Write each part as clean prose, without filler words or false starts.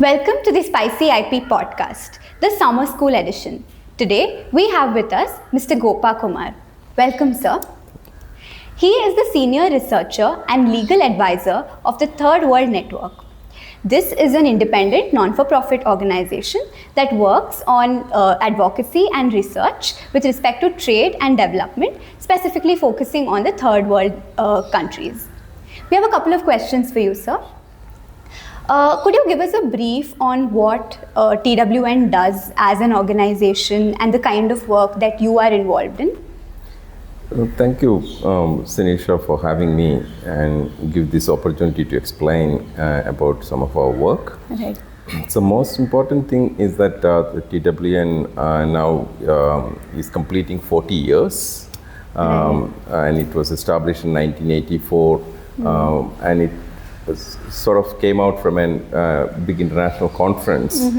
Welcome to the SpicyIP Podcast, the Summer School edition. Today, we have with us Mr. Gopakumar. Welcome, sir. He is the senior researcher and legal advisor of the Third World Network. This is an independent, non-for-profit organization that works on advocacy and research with respect to trade and development, specifically focusing on the third world countries. We have a couple of questions for you, sir. Could you give us a brief on what TWN does as an organization and the kind of work that you are involved in? Thank you, Sonisha, for having me and give this opportunity to explain about some of our work. Right. So most important thing is that the TWN now is completing 40 years and it was established in 1984 and it sort of came out from a big international conference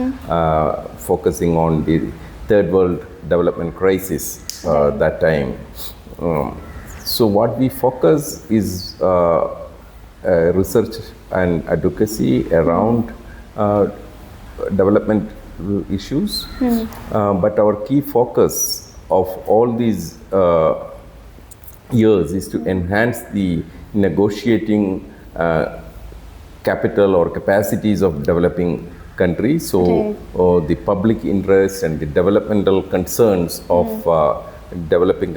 focusing on the third world development crisis that time. So what we focus is research and advocacy around development issues, but our key focus of all these years is to enhance the negotiating capital or capacities of developing countries. So the public interest and the developmental concerns of developing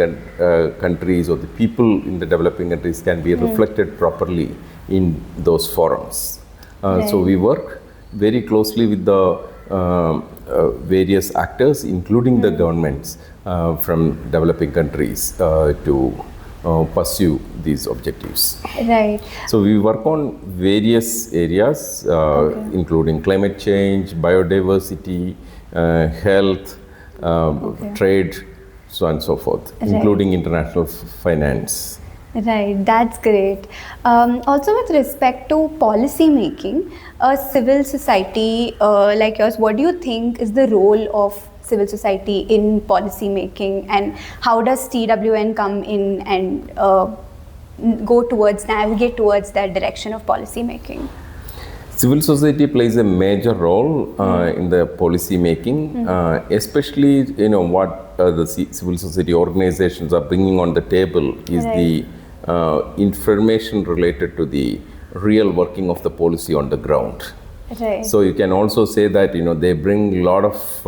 countries or the people in the developing countries can be reflected properly in those forums. So we work very closely with the various actors, including the governments from developing countries to pursue these objectives. Right. So we work on various areas, including climate change, biodiversity, health, trade, so on and so forth, including international finance. Right, that's great. Also, with respect to policy making, a civil society like yours, what do you think is the role of civil society in policy making, and how does TWN come in and navigate towards that direction of policy making? Civil society plays a major role in the policy making, especially what the civil society organizations are bringing on the table is the information related to the real working of the policy on the ground. Right. So you can also say that they bring a lot of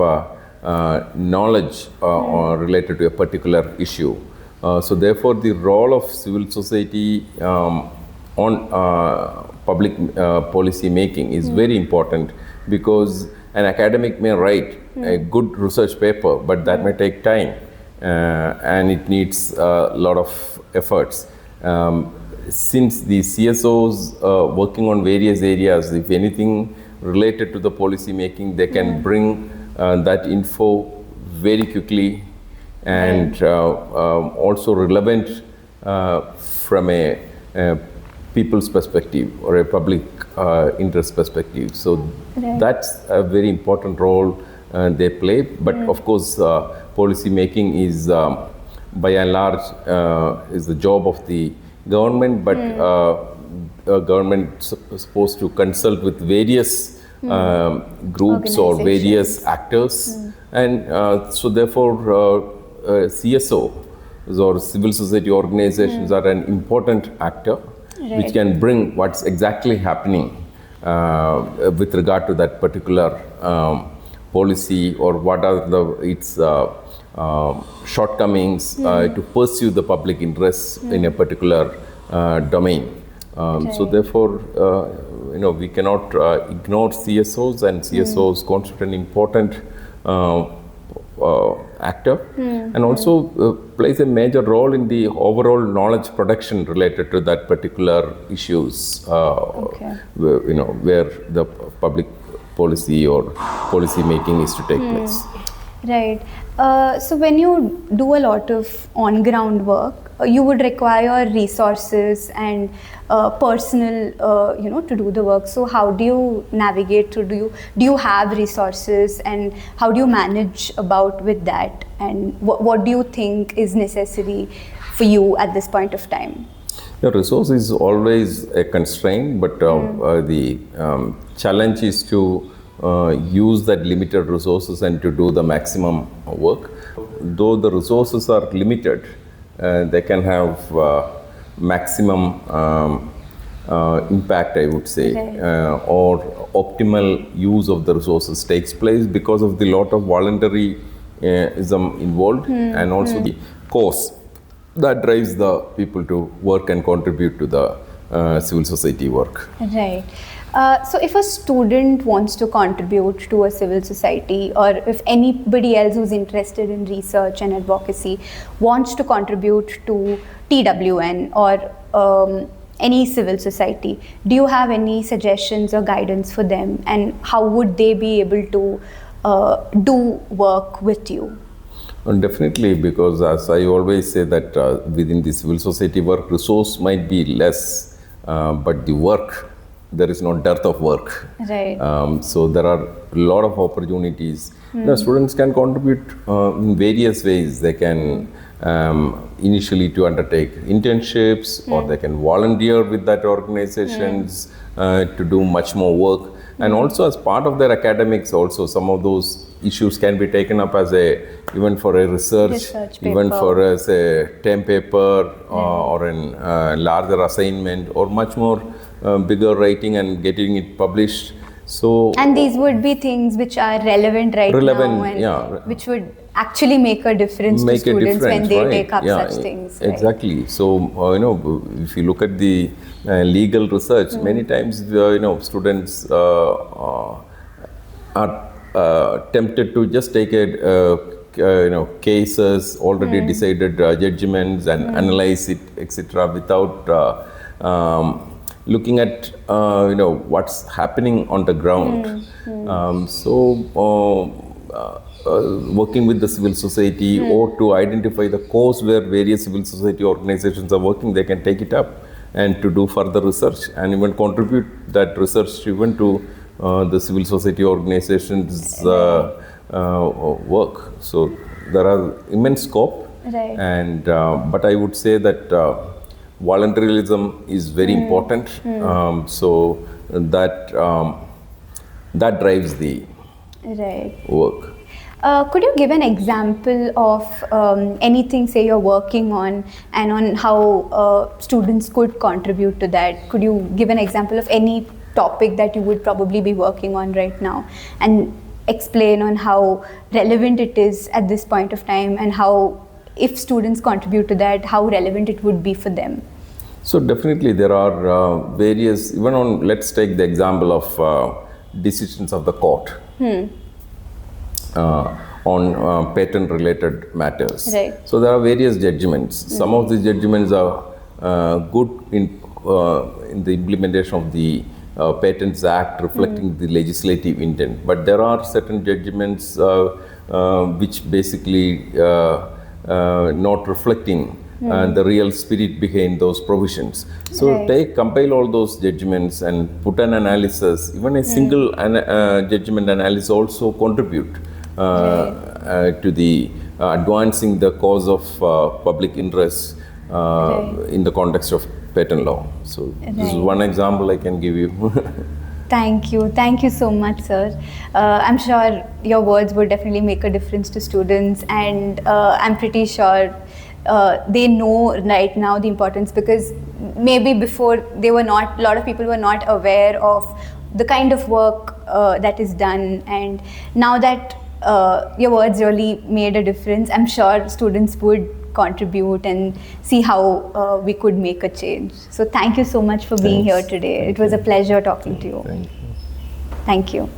knowledge related to a particular issue. So therefore the role of civil society on public policy making is very important, because an academic may write a good research paper, but that may take time and it needs a lot of efforts. Since the CSOs working on various areas, if anything related to the policy making, they can bring that info very quickly and also relevant from a people's perspective or a public interest perspective. So that's a very important role they play. But of course, policy making is by and large is the job of the government, but government is supposed to consult with various groups or various actors, and so therefore CSO or civil society organizations are an important actor which can bring what's exactly happening with regard to that particular policy, or what are its shortcomings to pursue the public interest in a particular domain. So therefore, we cannot ignore CSOs, and CSOs constitute an important actor, and also plays a major role in the overall knowledge production related to that particular issues, where the public policy or policy making is to take place. Right. So when you do a lot of on-ground work, you would require resources and personnel, to do the work. So how do you navigate through? Do you have resources, and how do you manage about with that? And what do you think is necessary for you at this point of time? The resource is always a constraint, but the challenge is to use that limited resources and to do the maximum work. Though the resources are limited, they can have maximum impact, I would say, or optimal use of the resources takes place because of the lot of voluntarism involved and also the cause that drives the people to work and contribute to the civil society work. Right. So if a student wants to contribute to a civil society, or if anybody else who's interested in research and advocacy wants to contribute to TWN or any civil society, do you have any suggestions or guidance for them, and how would they be able to do work with you? Definitely, because as I always say that within the civil society work, resource might be less, but the work, there is no dearth of work. Right. So there are a lot of opportunities. The students can contribute in various ways. They can initially to undertake internships, or they can volunteer with that organizations to do much more work. And also as part of their academics, also some of those issues can be taken up as even for a research even for as a term paper or a larger assignment, or much more bigger writing and getting it published. So and these would be things which are relevant now, and which would actually make a difference to students when they take up such things. Exactly. So if you look at the legal research, many times students are tempted to just take cases, already decided judgments, and analyze it, etc., without looking at what's happening on the ground. Working with the civil society or to identify the cause where various civil society organizations are working, they can take it up and to do further research and even contribute that research even to the civil society organizations work. So there are immense scope, and but I would say that voluntarism is very important. So that drives the work. Could you give an example of anything, say, you're working on, and on how students could contribute to that? Could you give an example of any topic that you would probably be working on right now, and explain on how relevant it is at this point of time, and how, if students contribute to that, how relevant it would be for them? So definitely there are various, even on, let's take the example of decisions of the court. On patent related matters. So there are various judgments. Some of these judgments are good in the implementation of the Patents Act, reflecting the legislative intent. But there are certain judgments which basically not reflecting the real spirit behind those provisions. So compile all those judgments and put an analysis. Even a single judgment analysis also contribute to the advancing the cause of public interest in the context of patent law. So this is one example I can give you. Thank you so much, sir. I'm sure your words would definitely make a difference to students, and I'm pretty sure they know right now the importance, because maybe before a lot of people were not aware of the kind of work that is done, and now that your words really made a difference, I'm sure students would contribute and see how we could make a change. So thank you so much for being here today. It was a pleasure talking to you. Thank you. Thank you.